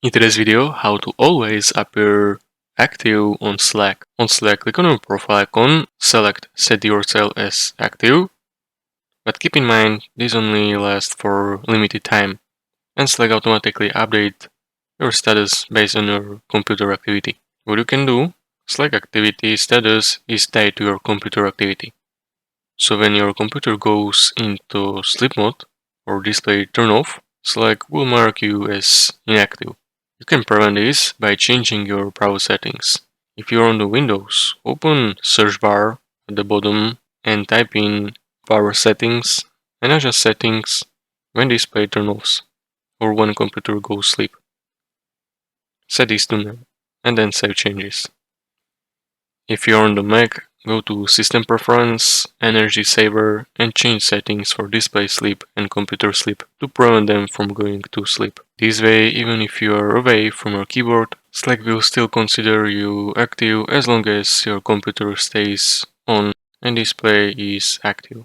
In today's video, how to always appear active on Slack. On Slack, click on your profile icon, select set yourself as active, but keep in mind this only lasts for limited time, and Slack automatically update your status based on your computer activity. What you can do, Slack activity status is tied to your computer activity. So when your computer goes into sleep mode or display turn off, Slack will mark you as inactive. You can prevent this by changing your browser settings. If you're on the Windows, open search bar at the bottom and type in power settings and adjust settings when display turn offs or when computer goes sleep. Set this to none and then save changes. If you're on the Mac, go to System Preference, Energy Saver, and change settings for display sleep and computer sleep to prevent them from going to sleep. This way, even if you are away from your keyboard, Slack will still consider you active as long as your computer stays on and display is active.